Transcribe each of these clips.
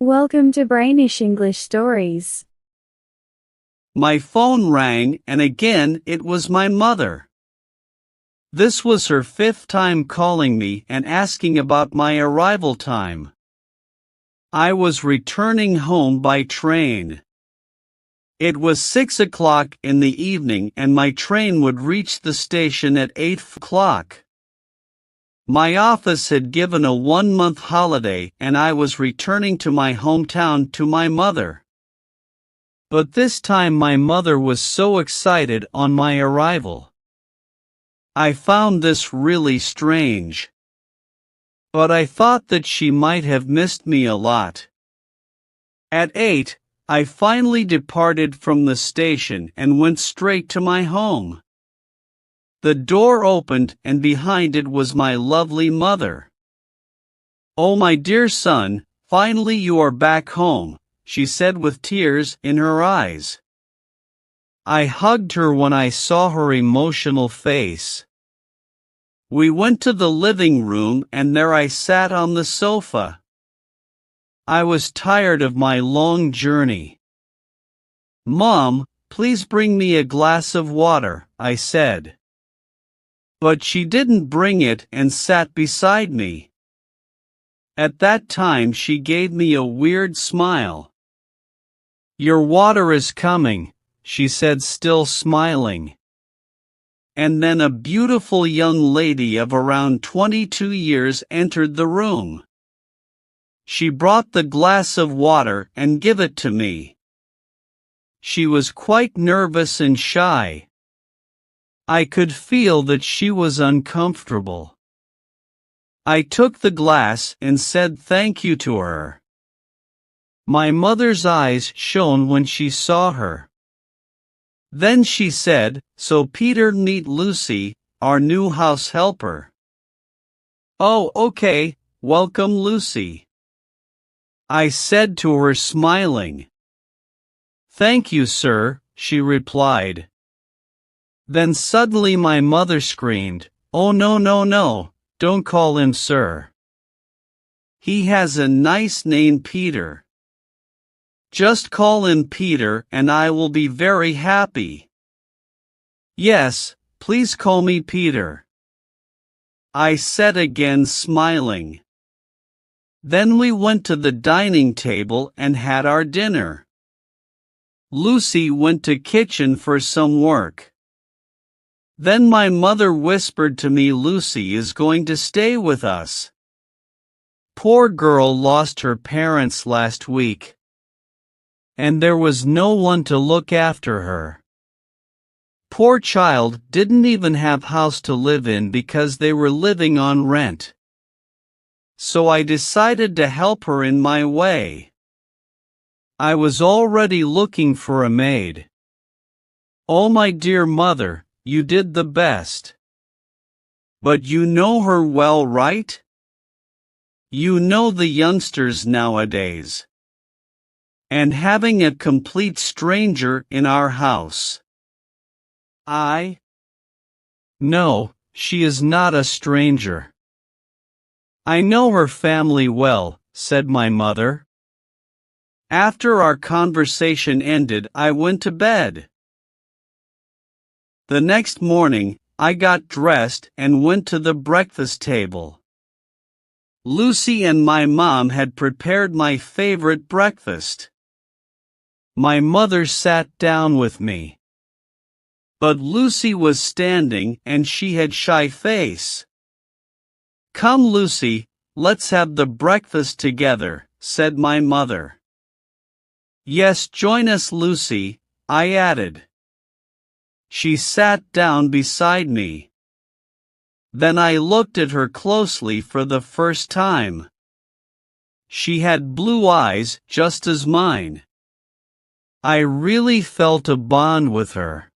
Welcome to Brainish English Stories. My phone rang, and again it was my mother. This was her fifth time calling me and asking about my arrival time. I was returning home by train. It was 6 o'clock in the evening and my train would reach the station at 8 o'clock. My office had given a 1-month holiday and I was returning to my hometown to my mother. But this time my mother was so excited on my arrival. I found this really strange. But I thought that she might have missed me a lot. At 8, I finally departed from the station and went straight to my home. The door opened and behind it was my lovely mother. "Oh, my dear son, finally you are back home," she said with tears in her eyes. I hugged her when I saw her emotional face. We went to the living room and there I sat on the sofa. I was tired of my long journey. "Mom, please bring me a glass of water," I said. But she didn't bring it and sat beside me. At that time she gave me a weird smile. "Your water is coming," she said, still smiling. And then a beautiful young lady of around 22 years entered the room. She brought the glass of water and gave it to me. She was quite nervous and shy. I could feel that she was uncomfortable. I took the glass and said thank you to her. My mother's eyes shone when she saw her. Then she said, "So Peter, meet Lucy, our new house helper." "Oh, okay, welcome Lucy," I said to her, smiling. "Thank you, sir," she replied. Then suddenly my mother screamed, "Oh no, don't call him sir. He has a nice name, Peter. Just call him Peter and I will be very happy." "Yes, please call me Peter," I said again, smiling. Then we went to the dining table and had our dinner. Lucy went to kitchen for some work. Then my mother whispered to me, "Lucy is going to stay with us. Poor girl lost her parents last week. And there was no one to look after her. Poor child didn't even have house to live in because they were living on rent. So I decided to help her in my way. I was already looking for a maid. Oh, my dear mother, you did the best. But you know her well, right? You know the youngsters nowadays. And having a complete stranger in our house. No, she is not a stranger. I know her family well," said my mother. After our conversation ended, I went to bed. The next morning, I got dressed and went to the breakfast table. Lucy and my mom had prepared my favorite breakfast. My mother sat down with me. But Lucy was standing and she had shy face. "Come, Lucy, let's have the breakfast together," said my mother. "Yes, join us, Lucy," I added. She sat down beside me. Then I looked at her closely for the first time. She had blue eyes just as mine. I really felt a bond with her.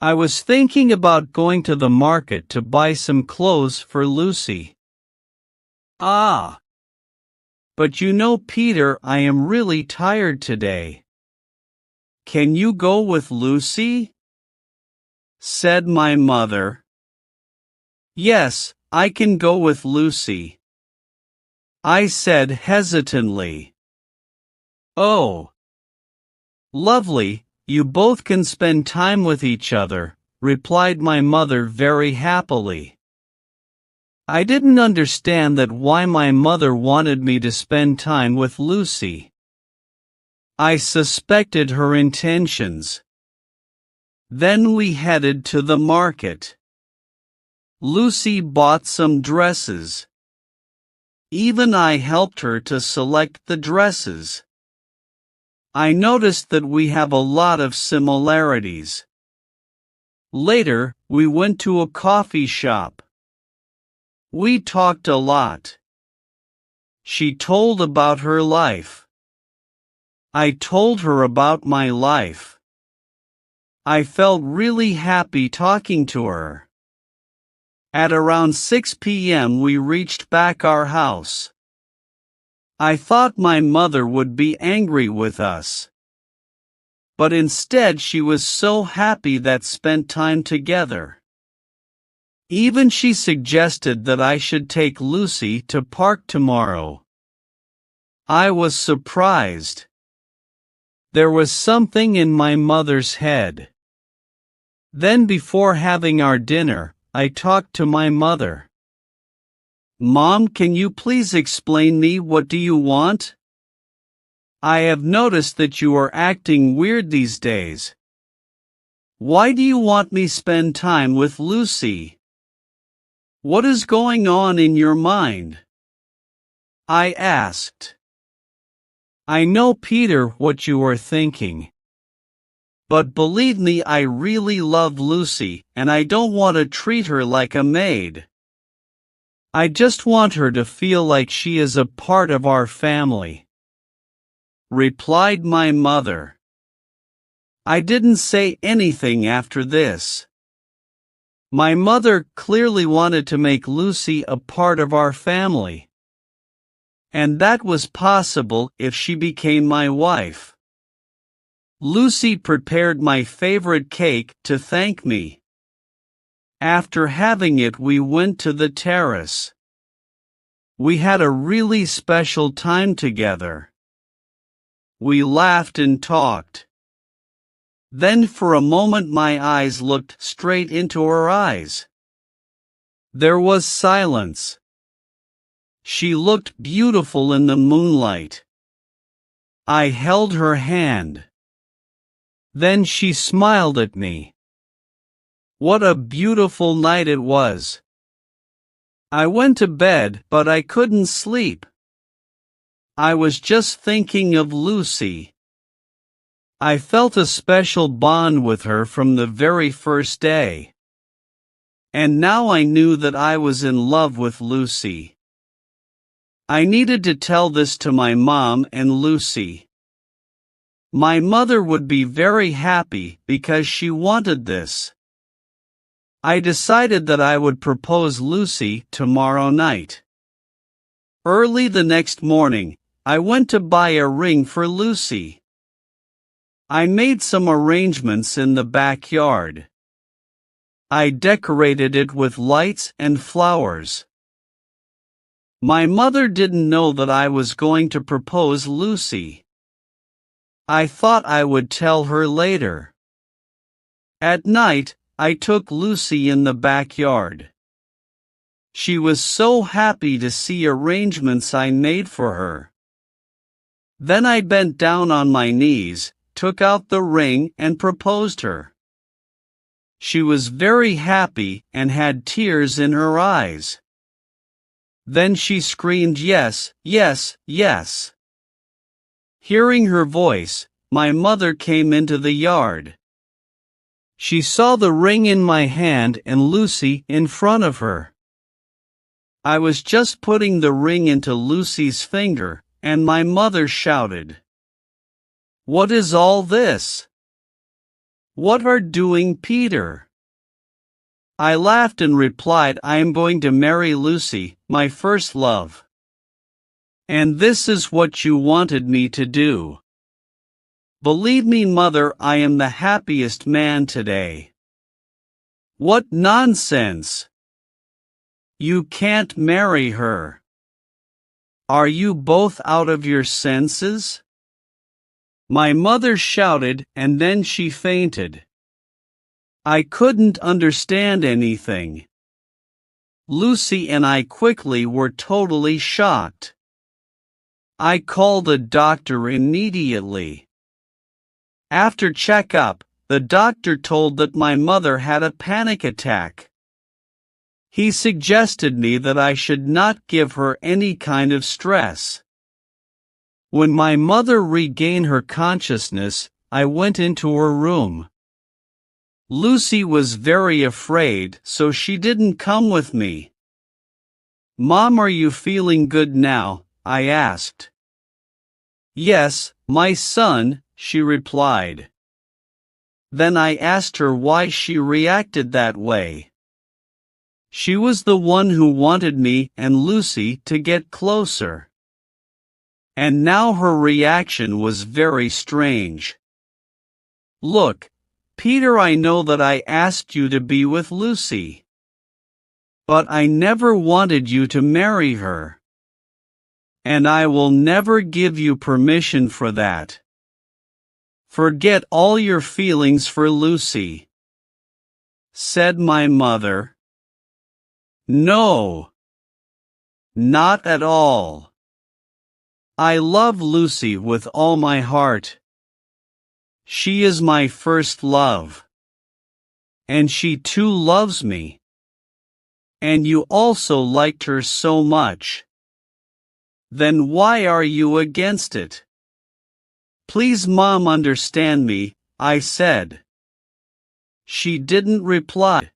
I was thinking about going to the market to buy some clothes for Lucy. But you know, Peter, I am really tired today. Can you go with Lucy?" said my mother. "Yes, I can go with Lucy," I said hesitantly. Oh, lovely, you both can spend time with each other, replied my mother very happily. I didn't understand that why my mother wanted me to spend time with Lucy. I suspected her intentions. Then we headed to the market. Lucy bought some dresses. Even I helped her to select the dresses. I noticed that we have a lot of similarities. Later, we went to a coffee shop. We talked a lot. She told about her life. I told her about my life. I felt really happy talking to her. At around 6 p.m. we reached back our house. I thought my mother would be angry with us. But instead she was so happy that spent time together. Even she suggested that I should take Lucy to park tomorrow. I was surprised. There was something in my mother's head. Then before having our dinner, I talked to my mother. Mom, can you please explain me what do you want? I have noticed that you are acting weird these days. Why do you want me spend time with Lucy? What is going on in your mind? I asked. I know, Peter, what you are thinking. But believe me, I really love Lucy, and I don't want to treat her like a maid. I just want her to feel like she is a part of our family, replied my mother. I didn't say anything after this. My mother clearly wanted to make Lucy a part of our family. And that was possible if she became my wife. Lucy prepared my favorite cake to thank me. After having it, we went to the terrace. We had a really special time together. We laughed and talked. Then for a moment my eyes looked straight into her eyes. There was silence. She looked beautiful in the moonlight. I held her hand. Then she smiled at me. What a beautiful night it was. I went to bed, but I couldn't sleep. I was just thinking of Lucy. I felt a special bond with her from the very first day. And now I knew that I was in love with Lucy. I needed to tell this to my mom and Lucy. My mother would be very happy because she wanted this. I decided that I would propose Lucy tomorrow night. Early the next morning, I went to buy a ring for Lucy. I made some arrangements in the backyard. I decorated it with lights and flowers. My mother didn't know that I was going to propose Lucy. I thought I would tell her later. At night, I took Lucy in the backyard. She was so happy to see arrangements I made for her. Then I bent down on my knees, took out the ring and proposed her. She was very happy and had tears in her eyes. Then she screamed yes, yes, yes. Hearing her voice, my mother came into the yard. She saw the ring in my hand and Lucy in front of her. I was just putting the ring into Lucy's finger, and my mother shouted, "What is all this? What are doing, Peter?" I laughed and replied, "I am going to marry Lucy, my first love. And this is what you wanted me to do. Believe me, mother, I am the happiest man today." "What nonsense! You can't marry her. Are you both out of your senses?" My mother shouted and then she fainted. I couldn't understand anything. Lucy and I quickly were totally shocked. I called the doctor immediately. After checkup, the doctor told that my mother had a panic attack. He suggested me that I should not give her any kind of stress. When my mother regained her consciousness, I went into her room. Lucy was very afraid, so she didn't come with me. "Mom, are you feeling good now?" I asked. "Yes, my son," she replied. Then I asked her why she reacted that way. She was the one who wanted me and Lucy to get closer. And now her reaction was very strange. "Look, Peter, I know that I asked you to be with Lucy. But I never wanted you to marry her. And I will never give you permission for that. Forget all your feelings for Lucy," said my mother. "No, not at all. I love Lucy with all my heart. She is my first love. And she too loves me. And you also liked her so much. Then why are you against it?" "Please, Mom, understand me," I said. She didn't reply.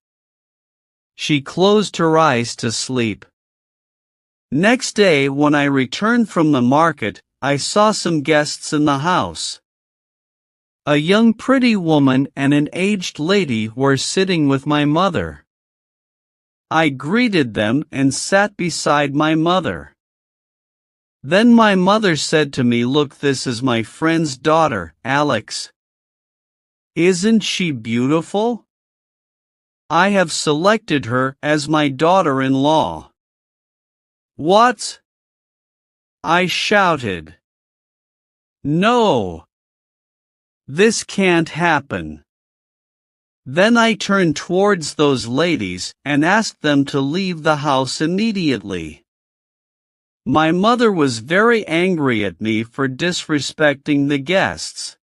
She closed her eyes to sleep. Next day, when I returned from the market, I saw some guests in the house. A young pretty woman and an aged lady were sitting with my mother. I greeted them and sat beside my mother. Then my mother said to me, "Look, this is my friend's daughter, Alex. Isn't she beautiful? I have selected her as my daughter-in-law." "What?" I shouted. "No! This can't happen." Then I turned towards those ladies and asked them to leave the house immediately. My mother was very angry at me for disrespecting the guests.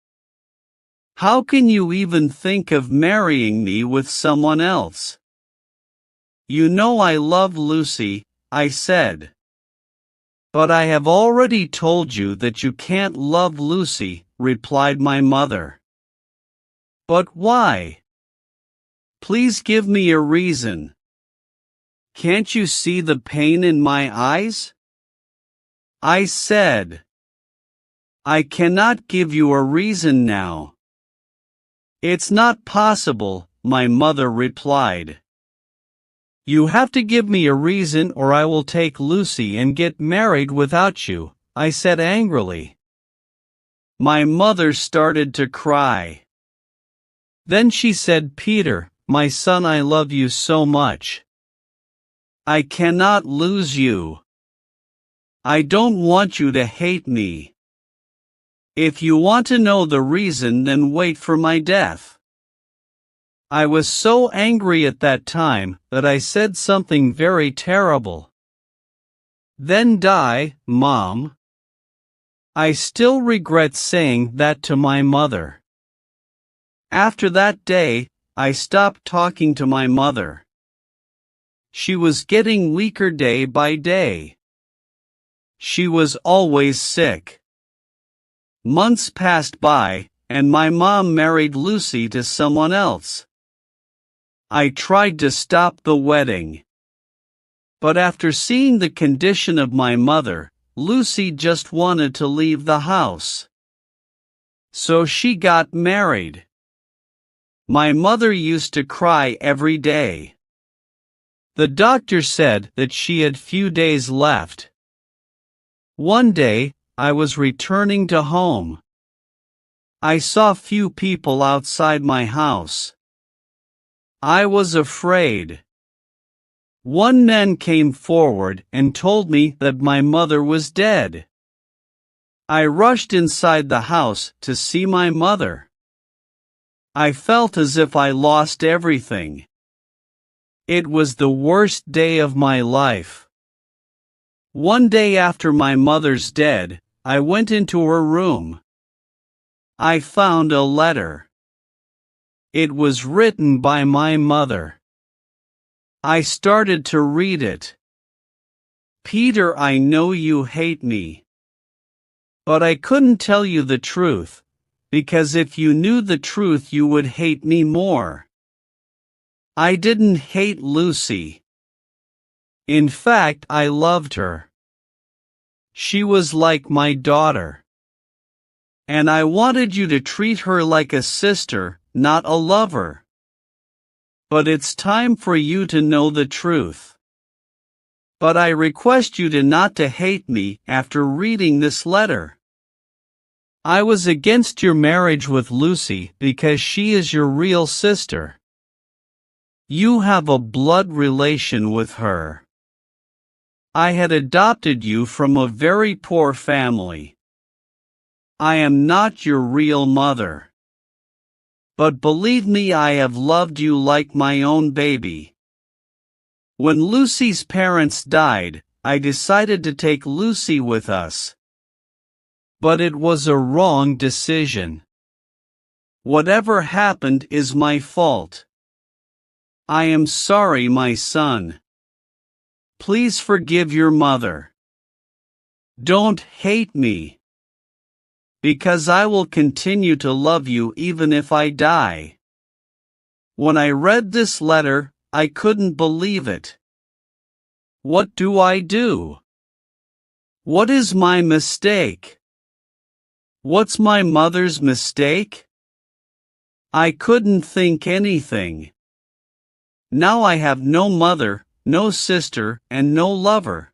"How can you even think of marrying me with someone else?" "You know I love Lucy," I said. "But I have already told you that you can't love Lucy," replied my mother. "But why? Please give me a reason. Can't you see the pain in my eyes?" I said. "I cannot give you a reason now." "It's not possible," my mother replied. "You have to give me a reason or I will take Lucy and get married without you," I said angrily. My mother started to cry. Then she said, "Peter, my son, I love you so much. I cannot lose you. I don't want you to hate me. If you want to know the reason, then wait for my death." I was so angry at that time that I said something very terrible. "Then die, Mom." I still regret saying that to my mother. After that day, I stopped talking to my mother. She was getting weaker day by day. She was always sick. Months passed by, and my mom married Lucy to someone else. I tried to stop the wedding. But after seeing the condition of my mother, Lucy just wanted to leave the house. So she got married. My mother used to cry every day. The doctor said that she had few days left. One day, I was returning to home. I saw few people outside my house. I was afraid. One man came forward and told me that my mother was dead. I rushed inside the house to see my mother. I felt as if I lost everything. It was the worst day of my life. One day after my mother's death, I went into her room. I found a letter. It was written by my mother. I started to read it. Peter, I know you hate me. But I couldn't tell you the truth, because if you knew the truth you would hate me more. I didn't hate Lucy. In fact, I loved her. She was like my daughter. And I wanted you to treat her like a sister, not a lover. But it's time for you to know the truth. But I request you to not to hate me after reading this letter. I was against your marriage with Lucy because she is your real sister. You have a blood relation with her. I had adopted you from a very poor family. I am not your real mother. But believe me, I have loved you like my own baby. When Lucy's parents died, I decided to take Lucy with us. But it was a wrong decision. Whatever happened is my fault. I am sorry, my son. Please forgive your mother. Don't hate me. Because I will continue to love you even if I die. When I read this letter, I couldn't believe it. What do I do? What is my mistake? What's my mother's mistake? I couldn't think anything. Now I have no mother, no sister, and no lover.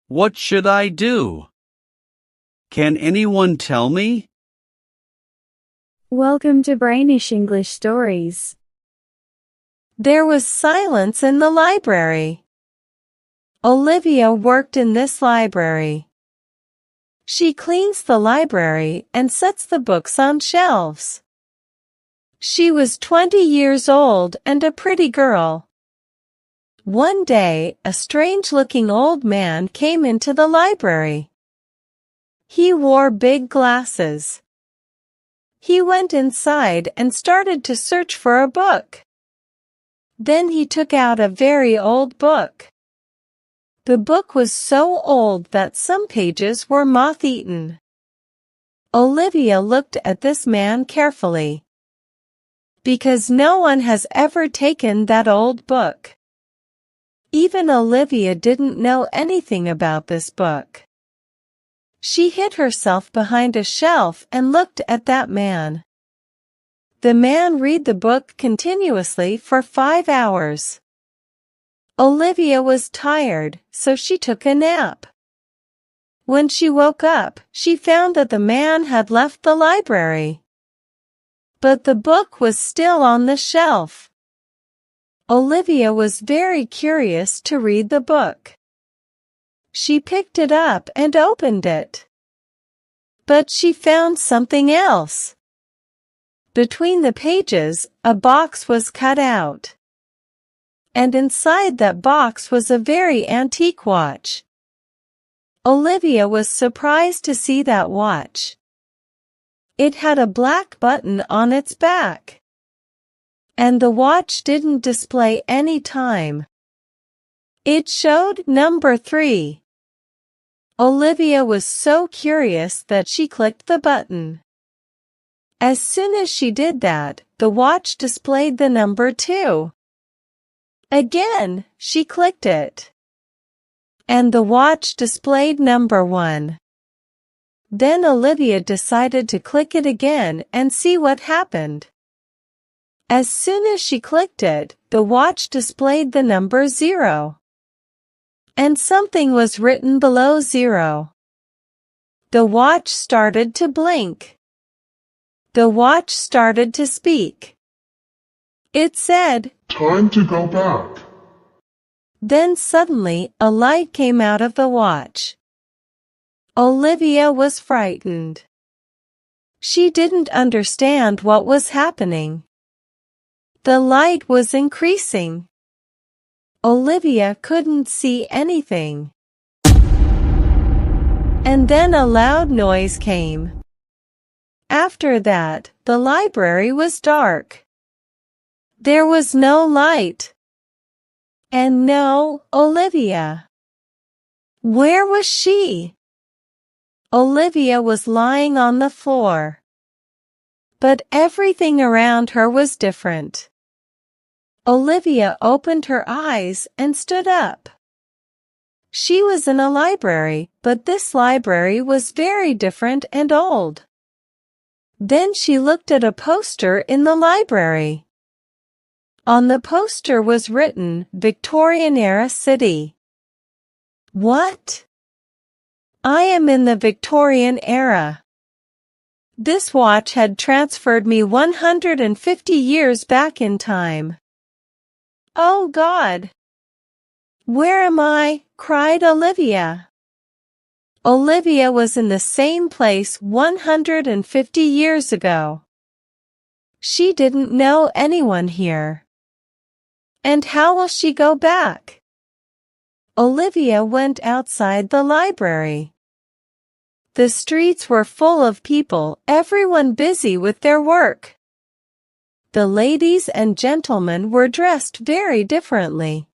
What should I do? Can anyone tell me? Welcome to Brainish English Stories. There was silence in the library. Olivia worked in this library. She cleans the library and sets the books on shelves. She was 20 years old and a pretty girl. One day, a strange-looking old man came into the library. He wore big glasses. He went inside and started to search for a book. Then he took out a very old book. The book was so old that some pages were moth-eaten. Olivia looked at this man carefully. Because no one has ever taken that old book. Even Olivia didn't know anything about this book. She hid herself behind a shelf and looked at that man. The man read the book continuously for 5 hours. Olivia was tired, so she took a nap. When she woke up, she found that the man had left the library. But the book was still on the shelf. Olivia was very curious to read the book. She picked it up and opened it. But she found something else. Between the pages, a box was cut out. And inside that box was a very antique watch. Olivia was surprised to see that watch. It had a black button on its back. And the watch didn't display any time. It showed number 3. Olivia was so curious that she clicked the button. As soon as she did that, the watch displayed the number 2. Again, she clicked it. And the watch displayed number 1. Then Olivia decided to click it again and see what happened. As soon as she clicked it, the watch displayed the number 0. And something was written below 0. The watch started to blink. The watch started to speak. It said, "Time to go back." Then suddenly a light came out of the watch. Olivia was frightened. She didn't understand what was happening. The light was increasing. Olivia couldn't see anything. And then a loud noise came. After that, the library was dark. There was no light. And no Olivia. Where was she? Olivia was lying on the floor. But everything around her was different. Olivia opened her eyes and stood up. She was in a library, but this library was very different and old. Then she looked at a poster in the library. On the poster was written, Victorian-era city. What? I am in the Victorian era. This watch had transferred me 150 years back in time. Oh God! Where am I? Cried Olivia. Olivia was in the same place 150 years ago. She didn't know anyone here. And how will she go back? Olivia went outside the library. The streets were full of people, everyone busy with their work. The ladies and gentlemen were dressed very differently.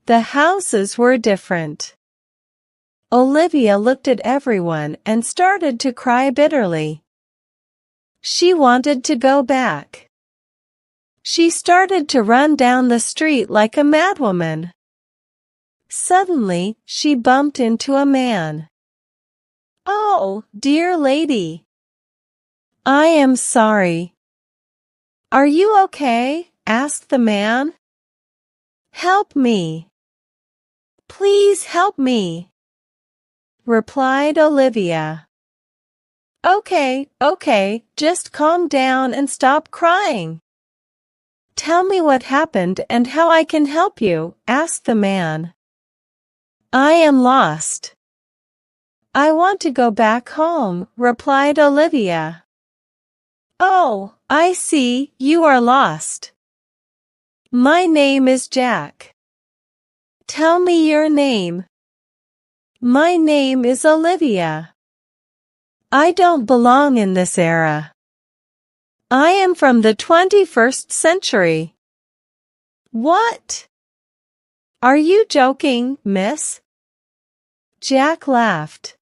The houses were different. Olivia looked at everyone and started to cry bitterly. She wanted to go back. She started to run down the street like a madwoman. Suddenly, she bumped into a man. Oh, dear lady. I am sorry. Are you okay? Asked the man. Help me. Please help me, replied Olivia. Okay, just calm down and stop crying. Tell me what happened and how I can help you, asked the man. I am lost. I want to go back home, replied Olivia. Oh, I see, you are lost. My name is Jack. Tell me your name. My name is Olivia. I don't belong in this era. I am from the 21st century. What? Are you joking, miss? Jack laughed.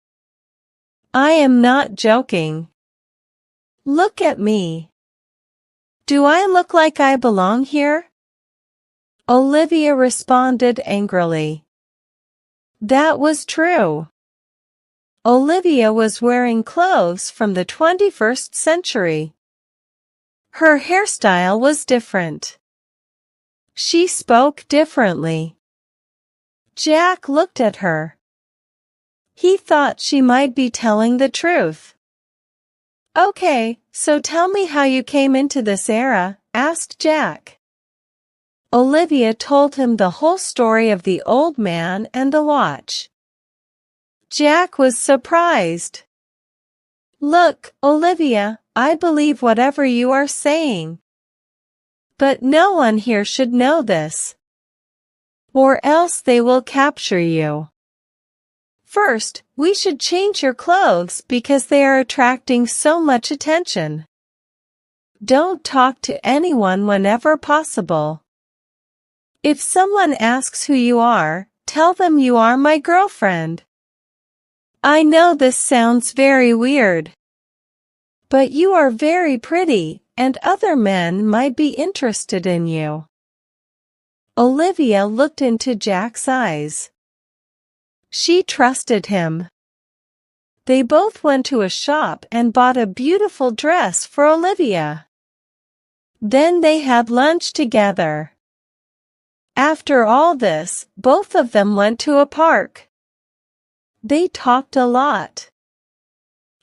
I am not joking. Look at me. Do I look like I belong here? Olivia responded angrily. That was true. Olivia was wearing clothes from the 21st century. Her hairstyle was different. She spoke differently. Jack looked at her. He thought she might be telling the truth. Okay, so tell me how you came into this era, asked Jack. Olivia told him the whole story of the old man and the watch. Jack was surprised. Look, Olivia, I believe whatever you are saying. But no one here should know this. Or else they will capture you. First, we should change your clothes because they are attracting so much attention. Don't talk to anyone whenever possible. If someone asks who you are, tell them you are my girlfriend. I know this sounds very weird. But you are very pretty, and other men might be interested in you. Olivia looked into Jack's eyes. She trusted him. They both went to a shop and bought a beautiful dress for Olivia. Then they had lunch together. After all this, both of them went to a park. They talked a lot.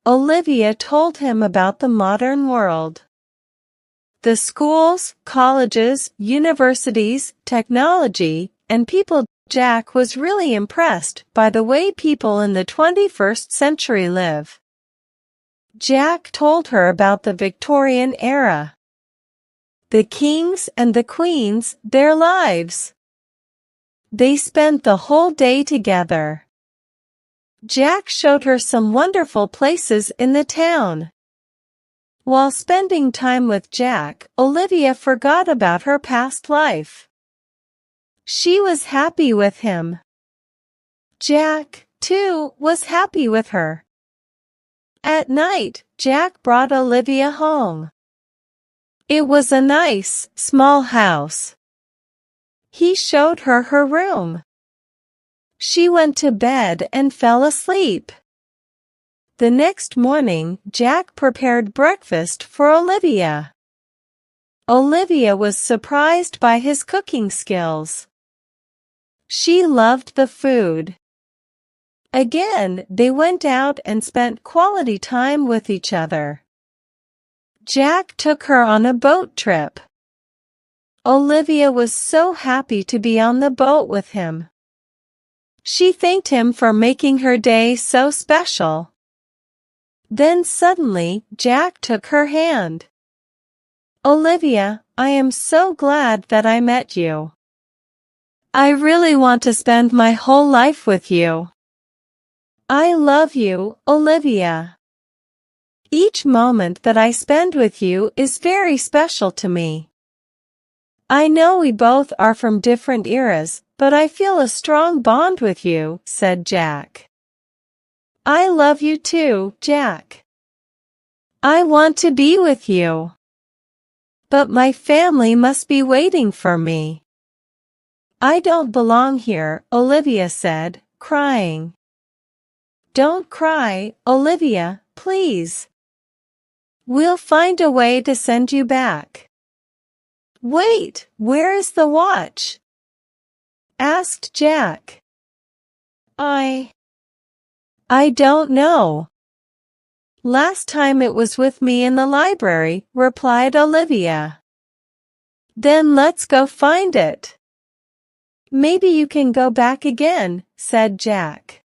Olivia told him about the modern world. The schools, colleges, universities, technology, and people Jack was really impressed by the way people in the 21st century live. Jack told her about the Victorian era, the kings and the queens, their lives. They spent the whole day together. Jack showed her some wonderful places in the town. While spending time with Jack, Olivia forgot about her past life. She was happy with him. Jack, too, was happy with her. At night, Jack brought Olivia home. It was a nice, small house. He showed her her room. She went to bed and fell asleep. The next morning, Jack prepared breakfast for Olivia. Olivia was surprised by his cooking skills. She loved the food. Again, they went out and spent quality time with each other. Jack took her on a boat trip. Olivia was so happy to be on the boat with him. She thanked him for making her day so special. Then suddenly, Jack took her hand. "Olivia, I am so glad that I met you. I really want to spend my whole life with you. I love you, Olivia. Each moment that I spend with you is very special to me. I know we both are from different eras, but I feel a strong bond with you," said Jack. "I love you too, Jack. I want to be with you. But my family must be waiting for me. I don't belong here," Olivia said, crying. "Don't cry, Olivia, please. We'll find a way to send you back." "Wait, where is the watch?" asked Jack. I don't know. Last time it was with me in the library," replied Olivia. "Then let's go find it." "Maybe you can go back again," said Jack.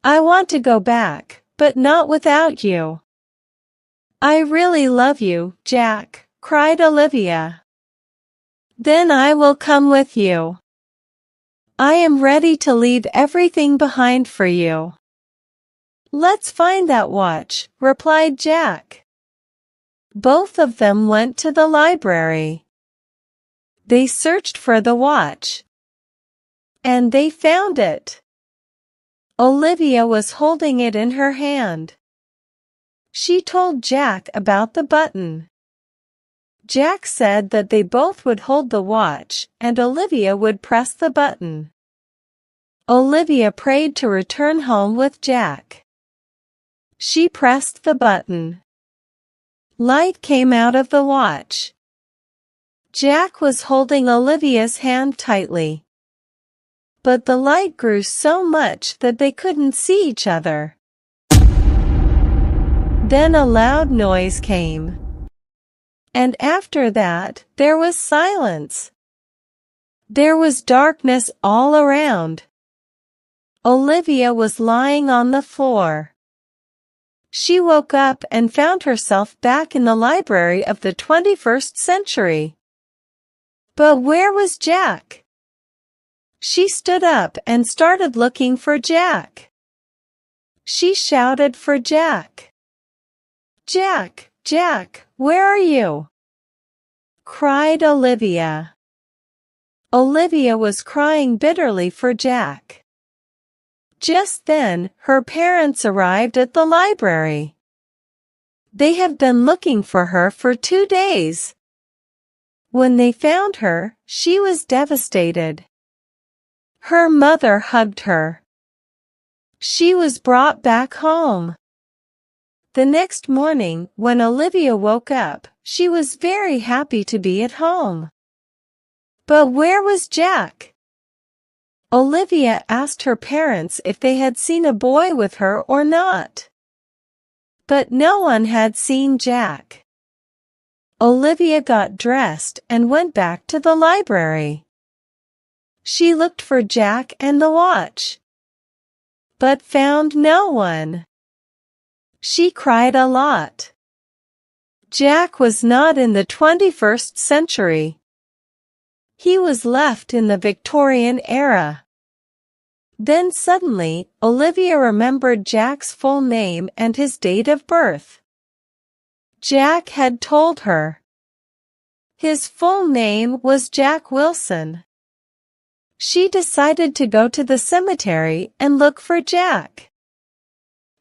"I want to go back, but not without you." "I really love you, Jack," cried Olivia. "Then I will come with you. I am ready to leave everything behind for you." "Let's find that watch," replied Jack. Both of them went to the library. They searched for the watch. And they found it. Olivia was holding it in her hand. She told Jack about the button. Jack said that they both would hold the watch, and Olivia would press the button. Olivia prayed to return home with Jack. She pressed the button. Light came out of the watch. Jack was holding Olivia's hand tightly. But the light grew so much that they couldn't see each other. Then a loud noise came. And after that, there was silence. There was darkness all around. Olivia was lying on the floor. She woke up and found herself back in the library of the 21st century. But where was Jack? She stood up and started looking for Jack. She shouted for Jack. "Jack, Jack, where are you?" cried Olivia. Olivia was crying bitterly for Jack. Just then, her parents arrived at the library. They had been looking for her for 2 days. When they found her, she was devastated. Her mother hugged her. She was brought back home. The next morning, when Olivia woke up, she was very happy to be at home. But where was Jack? Olivia asked her parents if they had seen a boy with her or not. But no one had seen Jack. Olivia got dressed and went back to the library. She looked for Jack and the watch, but found no one. She cried a lot. Jack was not in the 21st century. He was left in the Victorian era. Then suddenly, Olivia remembered Jack's full name and his date of birth. Jack had told her. His full name was Jack Wilson. She decided to go to the cemetery and look for Jack.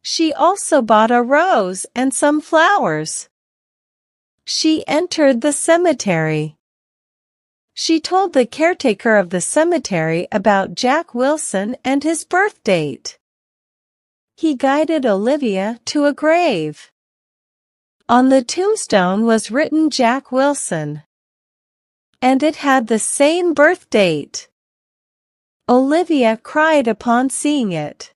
She also bought a rose and some flowers. She entered the cemetery. She told the caretaker of the cemetery about Jack Wilson and his birth date. He guided Olivia to a grave. On the tombstone was written Jack Wilson, and it had the same birth date. Olivia cried upon seeing it.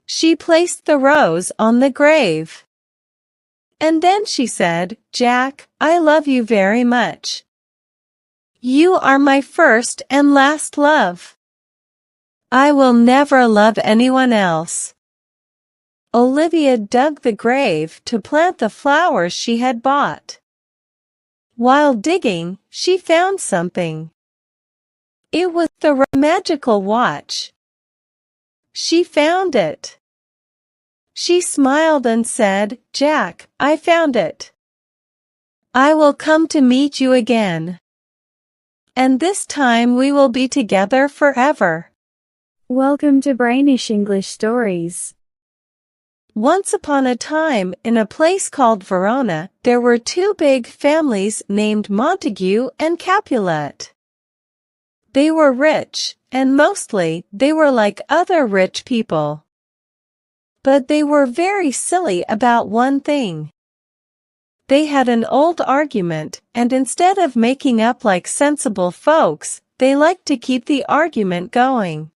She placed the rose on the grave. And then she said, "Jack, I love you very much. You are my first and last love. I will never love anyone else." Olivia dug the grave to plant the flowers she had bought. While digging, she found something. It was the magical watch. She found it. She smiled and said, "Jack, I found it. I will come to meet you again. And this time we will be together forever." Welcome to Brainish English Stories. Once upon a time, in a place called Verona, there were two big families named Montague and Capulet. They were rich, and mostly, they were like other rich people. But they were very silly about one thing. They had an old argument, and instead of making up like sensible folks, they liked to keep the argument going.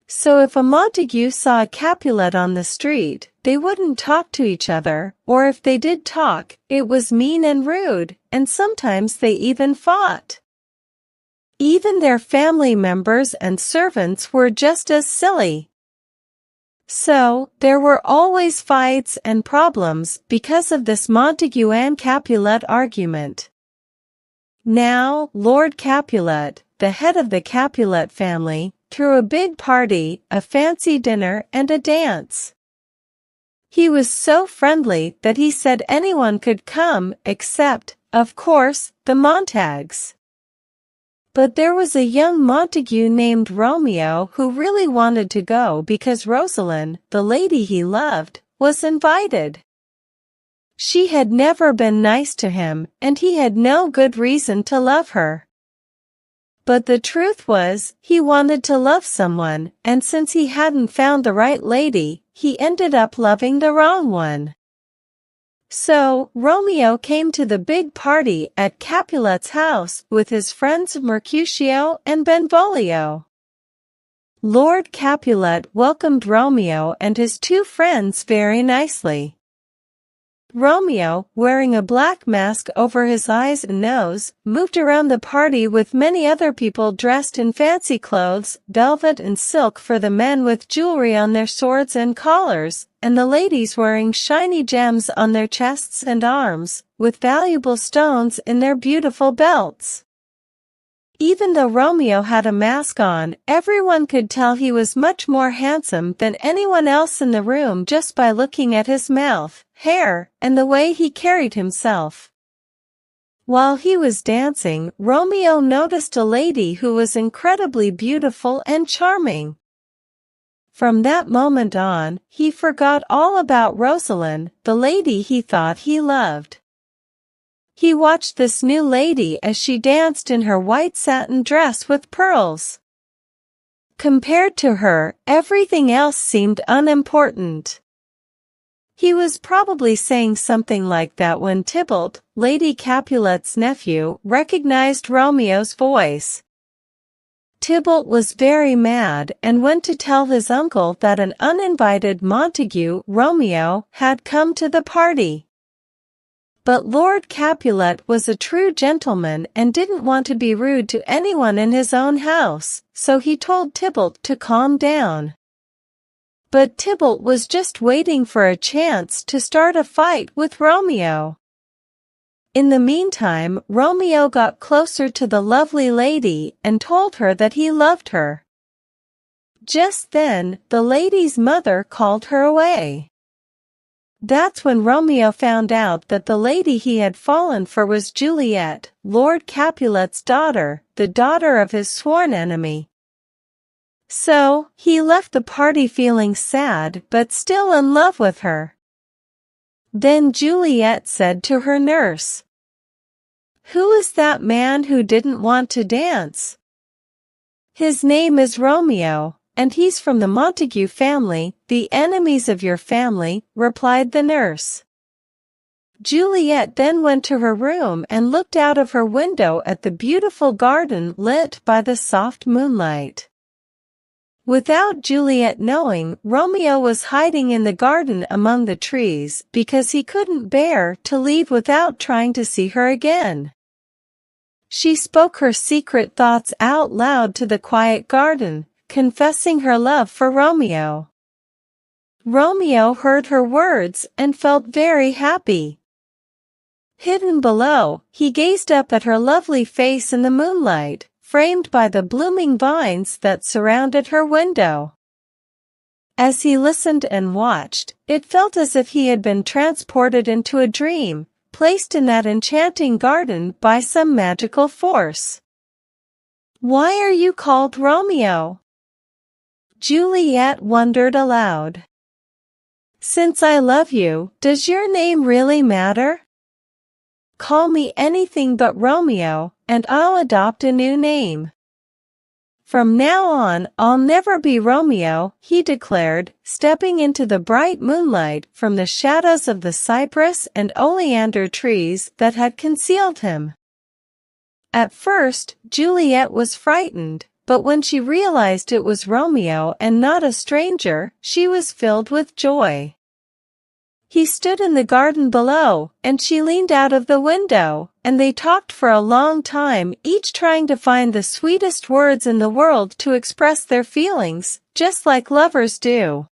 So if a Montague saw a Capulet on the street, they wouldn't talk to each other, or if they did talk, it was mean and rude, and sometimes they even fought. Even their family members and servants were just as silly. So, there were always fights and problems because of this Montague and Capulet argument. Now, Lord Capulet, the head of the Capulet family, threw a big party, a fancy dinner and a dance. He was so friendly that he said anyone could come except, of course, the Montagues. But there was a young Montague named Romeo who really wanted to go because Rosalind, the lady he loved, was invited. She had never been nice to him, and he had no good reason to love her. But the truth was, he wanted to love someone, and since he hadn't found the right lady, he ended up loving the wrong one. So, Romeo came to the big party at Capulet's house with his friends Mercutio and Benvolio. Lord Capulet welcomed Romeo and his two friends very nicely. Romeo, wearing a black mask over his eyes and nose, moved around the party with many other people dressed in fancy clothes, velvet and silk for the men with jewelry on their swords and collars, and the ladies wearing shiny gems on their chests and arms, with valuable stones in their beautiful belts. Even though Romeo had a mask on, everyone could tell he was much more handsome than anyone else in the room just by looking at his mouth, hair, and the way he carried himself. While he was dancing, Romeo noticed a lady who was incredibly beautiful and charming. From that moment on, he forgot all about Rosalind, the lady he thought he loved. He watched this new lady as she danced in her white satin dress with pearls. Compared to her, everything else seemed unimportant. He was probably saying something like that when Tybalt, Lady Capulet's nephew, recognized Romeo's voice. Tybalt was very mad and went to tell his uncle that an uninvited Montague, Romeo, had come to the party. but Lord Capulet was a true gentleman and didn't want to be rude to anyone in his own house, so he told Tybalt to calm down. But Tybalt was just waiting for a chance to start a fight with Romeo. In the meantime, Romeo got closer to the lovely lady and told her that he loved her. Just then, the lady's mother called her away. That's when Romeo found out that the lady he had fallen for was Juliet, Lord Capulet's daughter, the daughter of his sworn enemy. So, he left the party feeling sad but still in love with her. Then Juliet said to her nurse, "Who is that man who didn't want to dance?" "His name is Romeo, and he's from the Montague family, the enemies of your family," replied the nurse. Juliet then went to her room and looked out of her window at the beautiful garden lit by the soft moonlight. Without Juliet knowing, Romeo was hiding in the garden among the trees because he couldn't bear to leave without trying to see her again. She spoke her secret thoughts out loud to the quiet garden, confessing her love for Romeo. Romeo heard her words and felt very happy. Hidden below, he gazed up at her lovely face in the moonlight, framed by the blooming vines that surrounded her window. As he listened and watched, it felt as if he had been transported into a dream, placed in that enchanting garden by some magical force. "Why are you called Romeo?" Juliet wondered aloud. "Since I love you, does your name really matter? Call me anything but Romeo, and I'll adopt a new name." "From now on, I'll never be Romeo," he declared, stepping into the bright moonlight from the shadows of the cypress and oleander trees that had concealed him. At first, Juliet was frightened, but when she realized it was Romeo and not a stranger, she was filled with joy. He stood in the garden below, and she leaned out of the window, and they talked for a long time, each trying to find the sweetest words in the world to express their feelings, just like lovers do.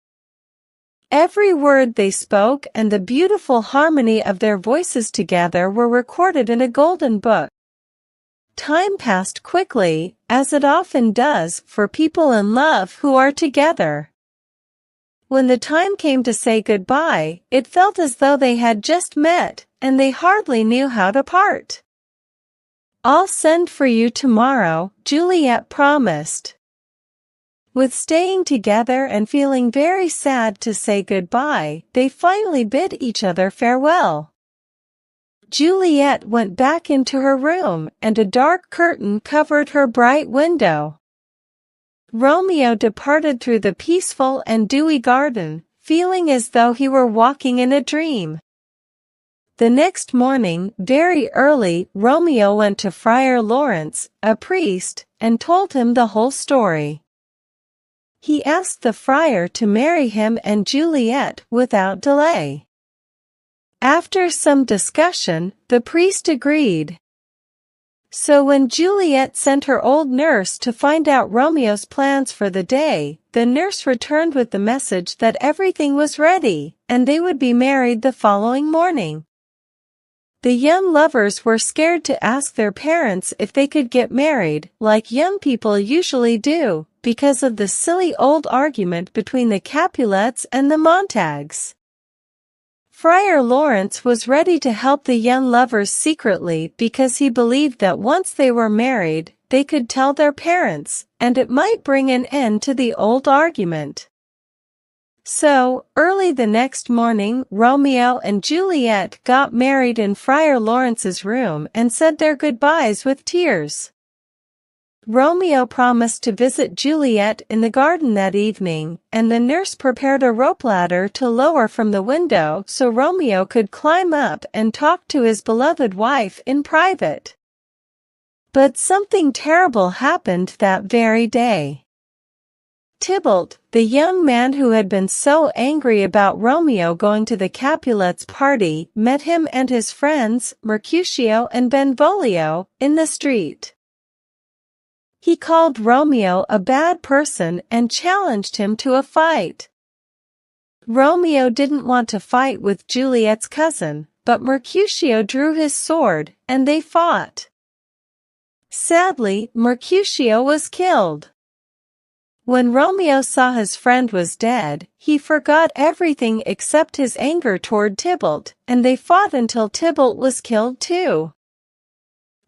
Every word they spoke and the beautiful harmony of their voices together were recorded in a golden book. Time passed quickly, as it often does for people in love who are together. When the time came to say goodbye, it felt as though they had just met, and they hardly knew how to part. "I'll send for you tomorrow," Juliet promised. With staying together and feeling very sad to say goodbye, they finally bid each other farewell. Juliet went back into her room, and a dark curtain covered her bright window. Romeo departed through the peaceful and dewy garden, feeling as though he were walking in a dream. The next morning, very early, Romeo went to Friar Lawrence, a priest, and told him the whole story. He asked the friar to marry him and Juliet without delay. After some discussion, the priest agreed. So when Juliet sent her old nurse to find out Romeo's plans for the day, the nurse returned with the message that everything was ready, and they would be married the following morning. The young lovers were scared to ask their parents if they could get married, like young people usually do, because of the silly old argument between the Capulets and the Montagues. Friar Lawrence was ready to help the young lovers secretly because he believed that once they were married, they could tell their parents, and it might bring an end to the old argument. So, early the next morning, Romeo and Juliet got married in Friar Lawrence's room and said their goodbyes with tears. Romeo promised to visit Juliet in the garden that evening, and the nurse prepared a rope ladder to lower from the window so Romeo could climb up and talk to his beloved wife in private. But something terrible happened that very day. Tybalt, the young man who had been so angry about Romeo going to the Capulets' party, met him and his friends, Mercutio and Benvolio, in the street. He called Romeo a bad person and challenged him to a fight. Romeo didn't want to fight with Juliet's cousin, but Mercutio drew his sword, and they fought. Sadly, Mercutio was killed. When Romeo saw his friend was dead, he forgot everything except his anger toward Tybalt, and they fought until Tybalt was killed too.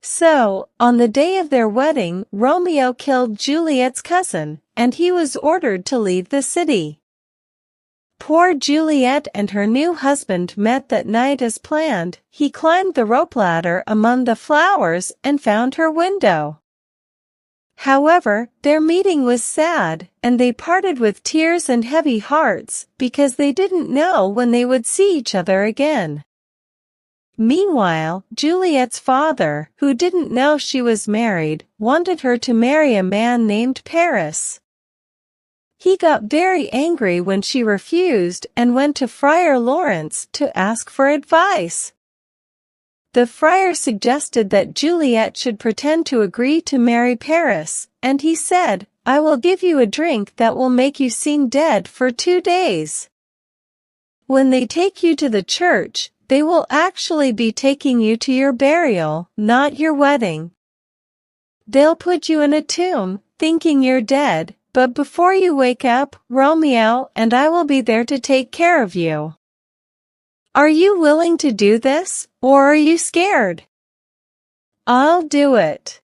So, on the day of their wedding, Romeo killed Juliet's cousin, and he was ordered to leave the city. Poor Juliet and her new husband met that night as planned. He climbed the rope ladder among the flowers and found her window. However, their meeting was sad, and they parted with tears and heavy hearts, because they didn't know when they would see each other again. Meanwhile, Juliet's father, who didn't know she was married, wanted her to marry a man named Paris. He got very angry when she refused and went to Friar Lawrence to ask for advice. The friar suggested that Juliet should pretend to agree to marry Paris, and he said, "I will give you a drink that will make you seem dead for 2 days. When they take you to the church, they will actually be taking you to your burial, not your wedding. They'll put you in a tomb, thinking you're dead, but before you wake up, Romeo and I will be there to take care of you. Are you willing to do this, or are you scared?" "I'll do it."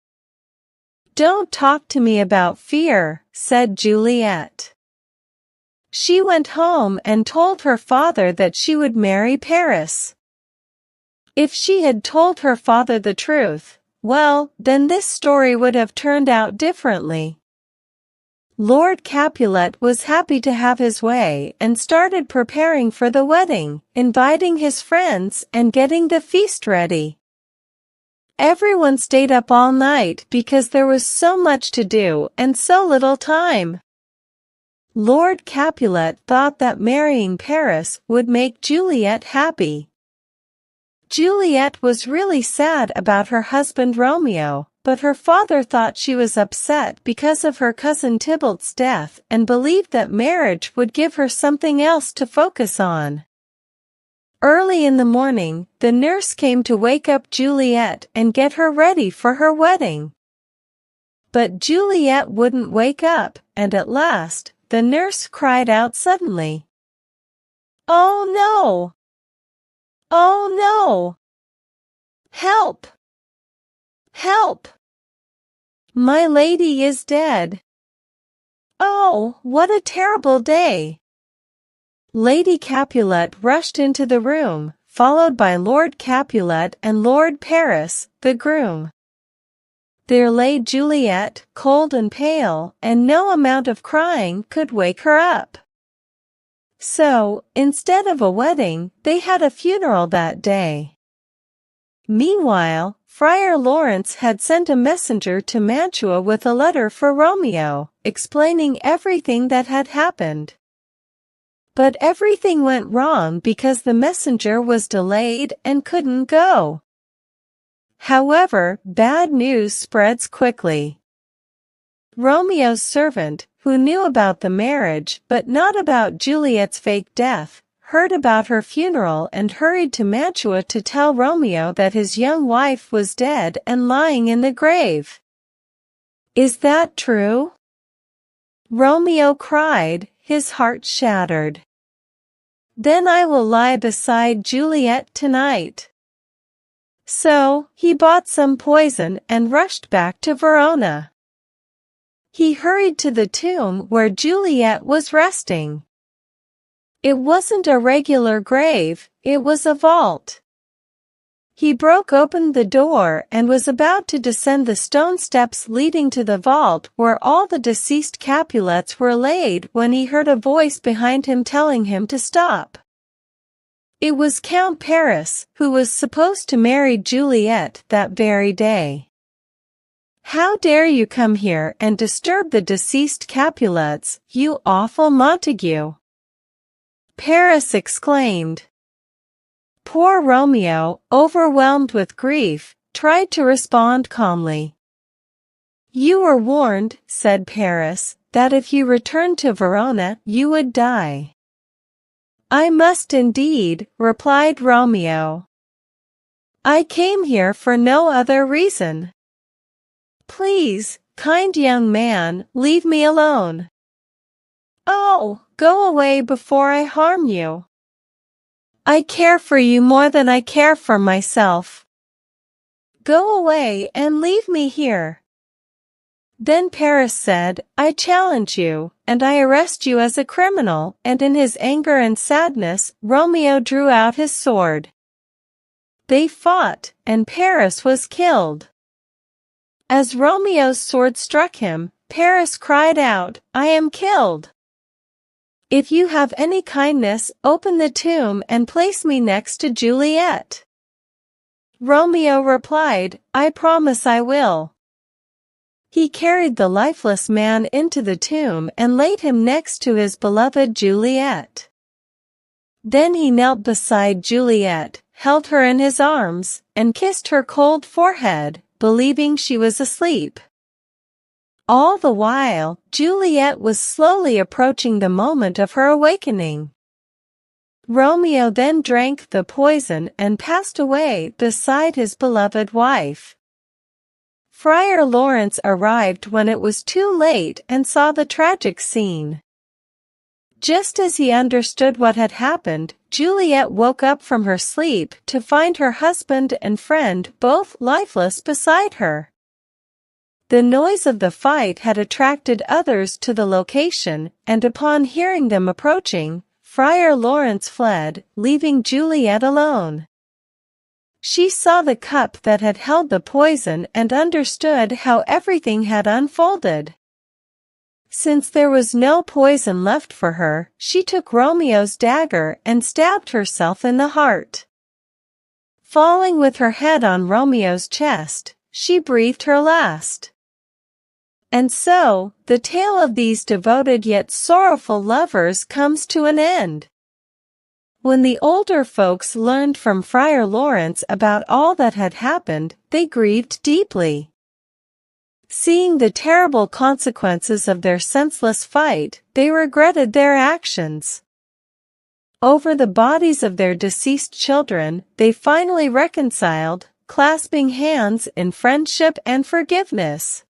"Don't talk to me about fear," said Juliet. She went home and told her father that she would marry Paris. If she had told her father the truth, well, then this story would have turned out differently. Lord Capulet was happy to have his way and started preparing for the wedding, inviting his friends and getting the feast ready. Everyone stayed up all night because there was so much to do and so little time. Lord Capulet thought that marrying Paris would make Juliet happy. Juliet was really sad about her husband Romeo, but her father thought she was upset because of her cousin Tybalt's death and believed that marriage would give her something else to focus on. Early in the morning, the nurse came to wake up Juliet and get her ready for her wedding. But Juliet wouldn't wake up, and at last, the nurse cried out suddenly, "Oh no! Oh no! Help! Help! My lady is dead! Oh, what a terrible day!" Lady Capulet rushed into the room, followed by Lord Capulet and Lord Paris, the groom. There lay Juliet, cold and pale, and no amount of crying could wake her up. So, instead of a wedding, they had a funeral that day. Meanwhile, Friar Lawrence had sent a messenger to Mantua with a letter for Romeo, explaining everything that had happened. But everything went wrong because the messenger was delayed and couldn't go. However, bad news spreads quickly. Romeo's servant, who knew about the marriage but not about Juliet's fake death, heard about her funeral and hurried to Mantua to tell Romeo that his young wife was dead and lying in the grave. "Is that true?" Romeo cried, his heart shattered. "Then I will lie beside Juliet tonight." So, he bought some poison and rushed back to Verona. He hurried to the tomb where Juliet was resting. It wasn't a regular grave, it was a vault. He broke open the door and was about to descend the stone steps leading to the vault where all the deceased Capulets were laid when he heard a voice behind him telling him to stop. It was Count Paris, who was supposed to marry Juliet that very day. "How dare you come here and disturb the deceased Capulets, you awful Montague!" Paris exclaimed. Poor Romeo, overwhelmed with grief, tried to respond calmly. "You were warned," said Paris, "that if you returned to Verona you would die." "I must indeed," replied Romeo. "I came here for no other reason. Please, kind young man, leave me alone." "Oh, go away before I harm you. I care for you more than I care for myself. Go away and leave me here." Then Paris said, "I challenge you, and I arrest you as a criminal," and in his anger and sadness, Romeo drew out his sword. They fought, and Paris was killed. As Romeo's sword struck him, Paris cried out, "I am killed. If you have any kindness, open the tomb and place me next to Juliet." Romeo replied, "I promise I will." He carried the lifeless man into the tomb and laid him next to his beloved Juliet. Then he knelt beside Juliet, held her in his arms, and kissed her cold forehead, believing she was asleep. All the while, Juliet was slowly approaching the moment of her awakening. Romeo then drank the poison and passed away beside his beloved wife. Friar Lawrence arrived when it was too late and saw the tragic scene. Just as he understood what had happened, Juliet woke up from her sleep to find her husband and friend both lifeless beside her. The noise of the fight had attracted others to the location, and upon hearing them approaching, Friar Lawrence fled, leaving Juliet alone. She saw the cup that had held the poison and understood how everything had unfolded. Since there was no poison left for her, she took Romeo's dagger and stabbed herself in the heart. Falling with her head on Romeo's chest, she breathed her last. And so, the tale of these devoted yet sorrowful lovers comes to an end. When the older folks learned from Friar Lawrence about all that had happened, they grieved deeply. Seeing the terrible consequences of their senseless fight, they regretted their actions. Over the bodies of their deceased children, they finally reconciled, clasping hands in friendship and forgiveness.